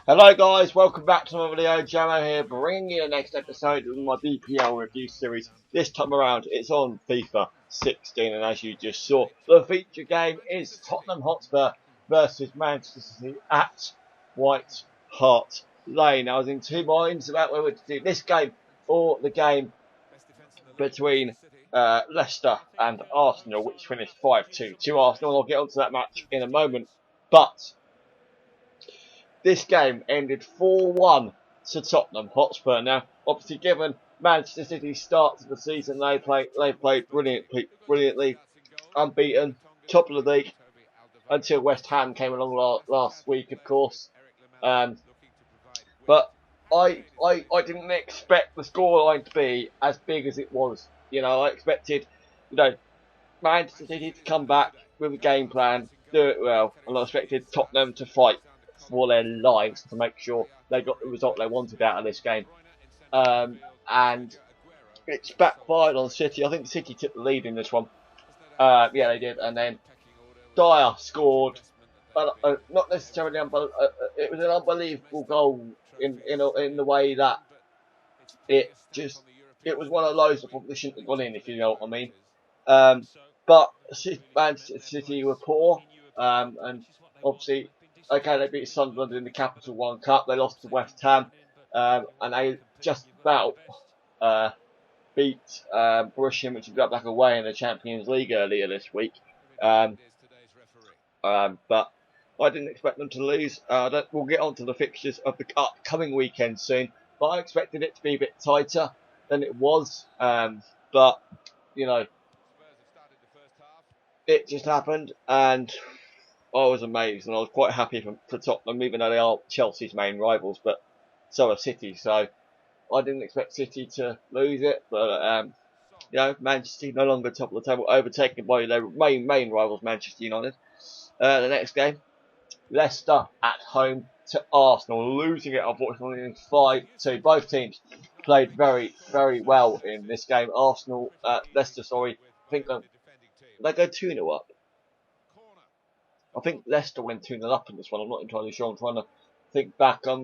Hello guys, welcome back to another video. Jamo here, bringing you the next episode of my BPL review series. This time around, it's on FIFA 16, and as you just saw, the feature game is Tottenham Hotspur versus Manchester City at White Hart Lane. I was in two minds about whether to do this game or the game between Leicester and Arsenal, which finished 5-2 to Arsenal. I'll get onto that match in a moment, but this game ended 4-1 to Tottenham Hotspur. Now, obviously, given Manchester City's start to the season, they played brilliantly, unbeaten, top of the league, until West Ham came along last week, of course. But I didn't expect the scoreline to be as big as it was. You know, I expected, Manchester City to come back with a game plan, do it well, and I expected Tottenham to fight for their lives to make sure they got the result they wanted out of this game. And it's backfired on City. I think City took the lead in this one. Yeah, they did. And then Dyer scored, but not necessarily it was an unbelievable goal in the way that it was one of those that probably shouldn't have gone in, if you know what I mean. But Manchester City were poor, and obviously, okay, they beat Sunderland in the Capital One Cup. They lost to West Ham, and they just about beat Borussia Mönchengladbach away in the Champions League earlier this week. But I didn't expect them to lose. We'll get on to the fixtures of the upcoming weekend soon, but I expected it to be a bit tighter than it was. But, you know, it just happened, and I was amazed, and I was quite happy for Tottenham, even though they are Chelsea's main rivals, but so are City. So I didn't expect City to lose it, but Manchester City no longer top of the table, overtaken by their main rivals, Manchester United. The next game, Leicester at home to Arsenal, losing it unfortunately 5-2. Both teams played very, very well in this game. Leicester, I think they go 2-0 up. I think Leicester went 2-0 up in this one. I'm not entirely sure. I'm trying to think back. The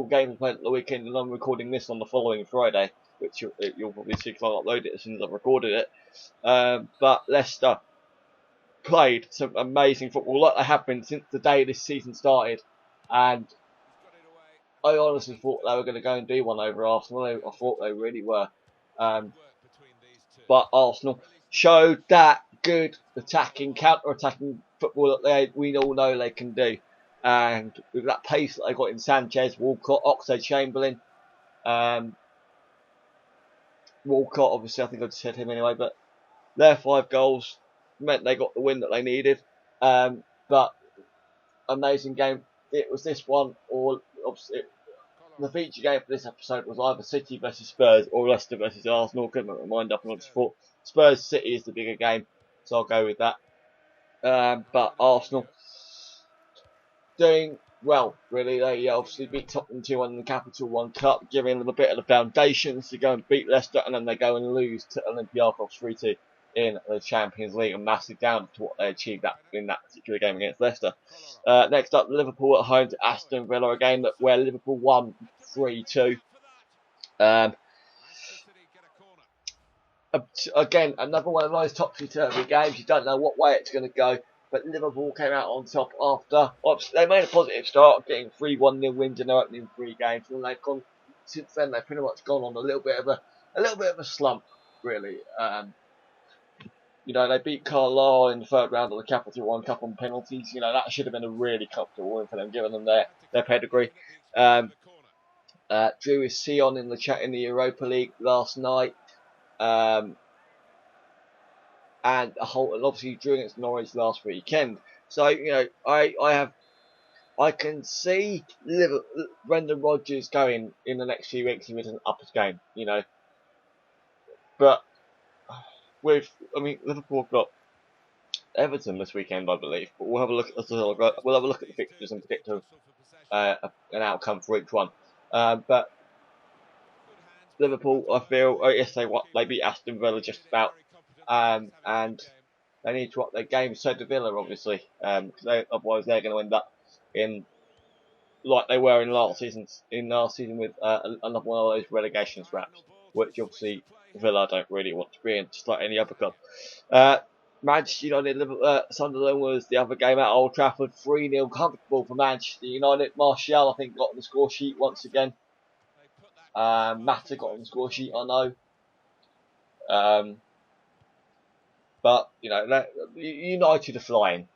game was played at the weekend, and I'm recording this on the following Friday, which you'll probably see because I'll upload it as soon as I've recorded it. But Leicester played some amazing football, like they have been since the day this season started. And I honestly thought they were going to go and do one over Arsenal. I thought they really were. But Arsenal showed that good attacking, counter-attacking football that we all know they can do. And with that pace that they got in Sanchez, Walcott, Oxlade-Chamberlain, Walcott, obviously, I think I just said him anyway, but their 5 goals meant they got the win that they needed. But amazing game. It was this one, or obviously the feature game for this episode was either City versus Spurs or Leicester versus Arsenal. Couldn't make my mind up, and I just thought Spurs City is the bigger game, so I'll go with that. But Arsenal doing well, really. They obviously beat Tottenham 2-1 in the Capital One Cup, giving them a bit of the foundations to go and beat Leicester, and then they go and lose to Olympiacos 3-2 in the Champions League, and massive down to what they achieved in that particular game against Leicester. Next up, Liverpool at home to Aston Villa, a game where Liverpool won 3-2. Again, another one of those topsy-turvy games. You don't know what way it's going to go, but Liverpool came out on top after. Obviously, they made a positive start, getting 3-1-0 wins in their opening 3 games, and since then they've pretty much gone on a little bit of a slump, really. They beat Carlisle in the 3rd round of the Capital One Cup on penalties. That should have been a really comfortable win for them, given them their pedigree. Drew with Sion in the Europa League last night. And obviously drew against Norwich last weekend. So I can see Brendan Rodgers going in the next few weeks with an uppers game. But Liverpool have got Everton this weekend, I believe. But we'll have a look at the fixtures and predict an outcome for each one. But Liverpool, I feel, yes, they beat Aston Villa just about, and they need to up their game. So do Villa, obviously, because otherwise they're going to end up in like they were in last season. With another one of those relegation scraps, which obviously Villa don't really want to be in, just like any other club. Manchester United, Sunderland was the other game at Old Trafford, 3-0 comfortable for Manchester United. Martial, I think, got on the score sheet once again. Mata got on the score sheet, I know. But United are flying.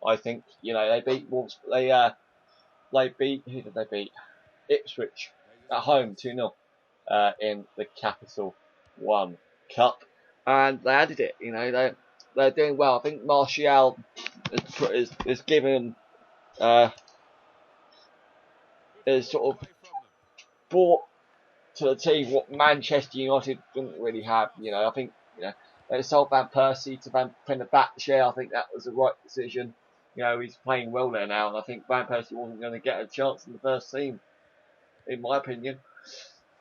I think they beat Wolves. They beat, who did they beat? Ipswich at home 2-0 in the Capital One Cup, and they added it. They're doing well. I think Martial is given is sort of brought to the team what Manchester United didn't really have. I think they sold Van Persie to Van Fenerbahce. I think that was the right decision. He's playing well there now, and I think Van Persie wasn't going to get a chance in the first team, in my opinion.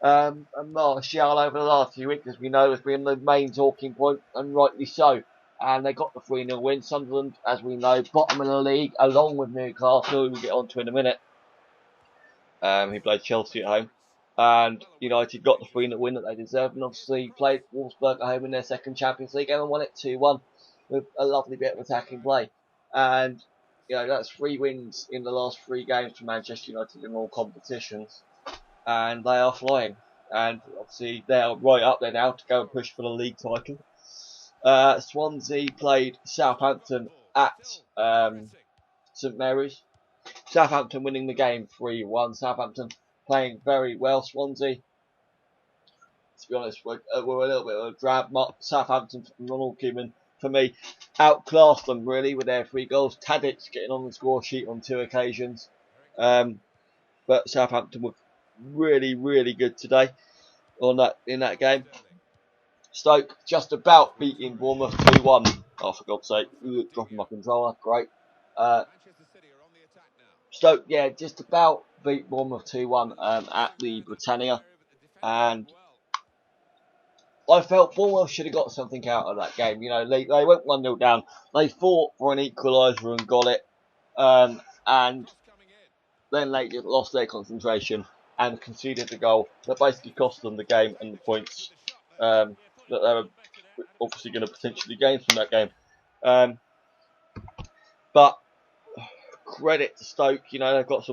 And Martial over the last few weeks, as we know, has been the main talking point, and rightly so. And they got the 3-0 win. Sunderland, as we know, bottom of the league, along with Newcastle, who we'll get on to in a minute. He played Chelsea at home. And United got the 3-0 win that they deserved, and obviously played Wolfsburg at home in their second Champions League game and won it 2-1 with a lovely bit of attacking play. And that's 3 wins in the last 3 games for Manchester United in all competitions, and they are flying. And obviously they are right up there now to go and push for the league title. Swansea played Southampton at St Mary's. Southampton winning the game 3-1. Southampton playing very well. Swansea, to be honest, were a little bit of a drab. Southampton, Ronald Koeman, for me, outclassed them really with their 3 goals. Tadic getting on the score sheet on 2 occasions. But Southampton were really, really good today in that game. Stoke just about beating Bournemouth 2-1. Oh, for God's sake, dropping my controller. Great. Stoke, just about beat Bournemouth 2-1 at the Britannia, and I felt Bournemouth should have got something out of that game. They went 1-0 down. They fought for an equaliser and got it, and then they just lost their concentration and conceded the goal that basically cost them the game and the points that they were obviously going to potentially gain from that game. But credit to Stoke, they've got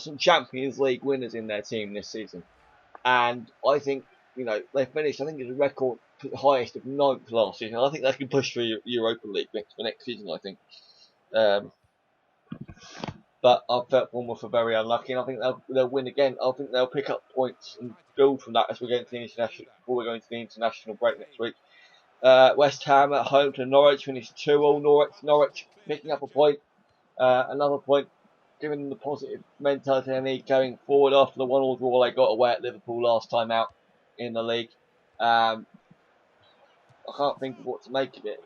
some Champions League winners in their team this season, and I think they finished. I think it's a record highest of 9th last season. I think they can push for Europa League for next season. I think, but I felt Bournemouth were very unlucky, and I think they'll win again. I think they'll pick up points and build from that as we get into before we're going to the international break next week. West Ham at home to Norwich finished 2-2. Norwich picking up a point. Another point, giving them the positive mentality they need going forward after the 1-1 draw they got away at Liverpool last time out in the league. I can't think of what to make of it.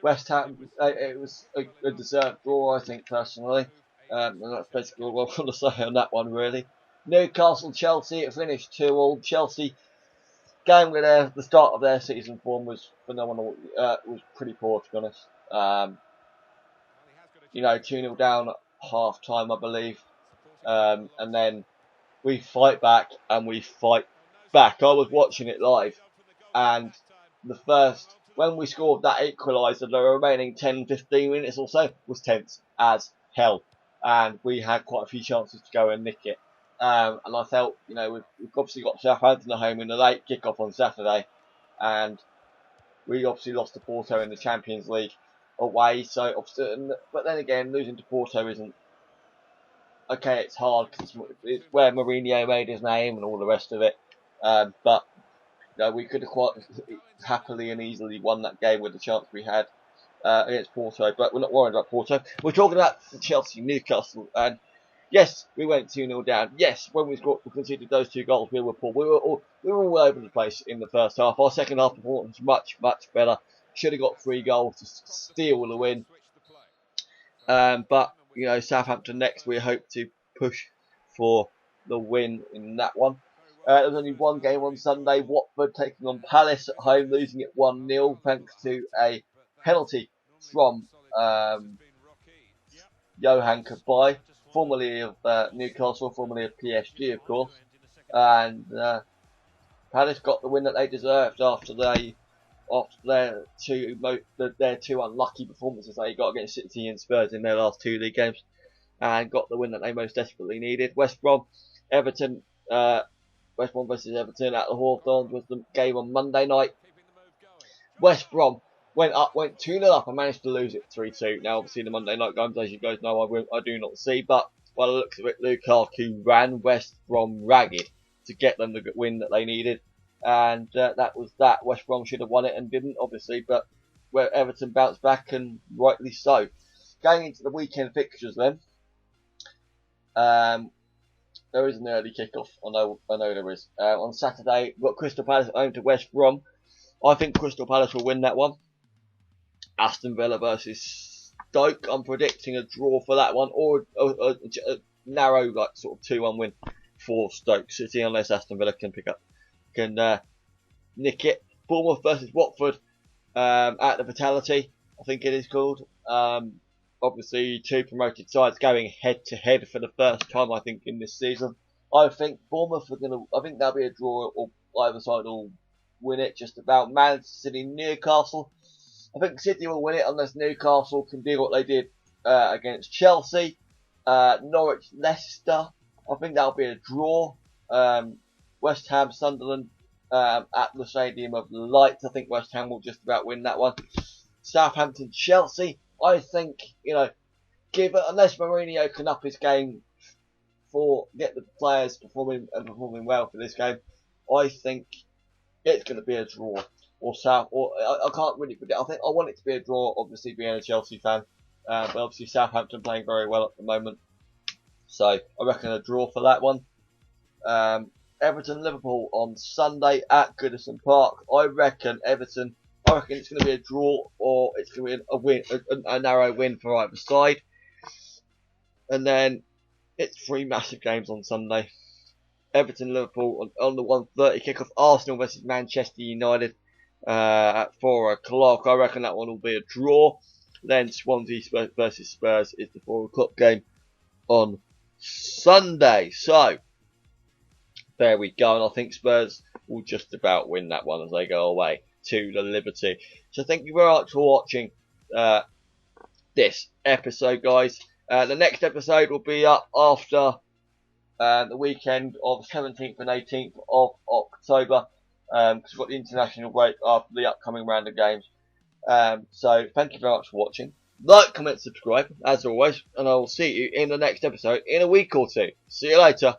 West Ham, it was a deserved draw, I think, personally. And that's basically all I've got to say on that one, really. Newcastle, Chelsea, it finished 2-2. Chelsea, game with the start of their season form was phenomenal. Was pretty poor, to be honest. 2-0 down at half time, I believe. And then we fight back and we fight back. I was watching it live, and when we scored that equaliser, the remaining 10-15 minutes or so was tense as hell, and we had quite a few chances to go and nick it. And I felt, we've obviously got Southampton at home in the late kick-off on Saturday, and we obviously lost to Porto in the Champions League away. But then again, losing to Porto isn't okay. It's hard because it's where Mourinho made his name and all the rest of it. But we could have quite happily and easily won that game with the chance we had against Porto. But we're not worried about Porto. We're talking about Chelsea, Newcastle, and yes, we went 2-0 down. Yes, when we conceded those 2 goals, we were poor. We were all over the place in the first half. Our second half performance was much, much better. Should have got 3 goals to steal the win. But Southampton next, we hope to push for the win in that one. There was only one game on Sunday. Watford taking on Palace at home, losing it 1-0 thanks to a penalty from Johan Cabaye. formerly of Newcastle, formerly of PSG, of course, and Palace got the win that they deserved after their two unlucky performances they got against City and Spurs in their last two league games, and got the win that they most desperately needed. West Brom versus Everton at the Hawthorns was the game on Monday night. West Brom went 2-0 up and managed to lose it 3-2. Now, obviously, the Monday night games, as you guys know, I do not see, but by the looks of it, Lukaku ran West Brom ragged to get them the win that they needed, and that was that. West Brom should have won it and didn't, obviously, but where Everton bounced back, and rightly so. Going into the weekend fixtures then, there is an early kickoff. I know there is. On Saturday, we've got Crystal Palace at home to West Brom. I think Crystal Palace will win that one. Aston Villa versus Stoke. I'm predicting a draw for that one, or a narrow, sort of 2-1 win for Stoke City, unless Aston Villa can nick it. Bournemouth versus Watford at the Vitality, I think it is called. Obviously, two promoted sides going head to head for the first time, I think, in this season. I think Bournemouth I think there'll be a draw, or either side will win it just about. Manchester City, Newcastle. I think City will win it unless Newcastle can do what they did against Chelsea. Norwich, Leicester. I think that'll be a draw. West Ham, Sunderland at the Stadium of Light. I think West Ham will just about win that one. Southampton, Chelsea. I think, unless Mourinho can up his game get the players performing well for this game, I think it's going to be a draw. I can't really predict. I want it to be a draw, obviously being a Chelsea fan. But obviously Southampton playing very well at the moment. So I reckon a draw for that one. Everton Liverpool on Sunday at Goodison Park. I reckon it's going to be a draw, or it's going to be a win, a narrow win for either side. And then it's three massive games on Sunday. Everton Liverpool on the 1:30 kickoff. Arsenal versus Manchester United at 4 o'clock. I reckon that one will be a draw. Then Swansea versus Spurs is the 4 o'clock game on Sunday. So there we go, and I think Spurs will just about win that one as they go away to the Liberty. So thank you very much for watching this episode, guys. The next episode will be up after the weekend of 17th and 18th of October, because we've got the international break after the upcoming round of games. So thank you very much for watching. Like, comment, subscribe, as always, and I will see you in the next episode in a week or two. See you later.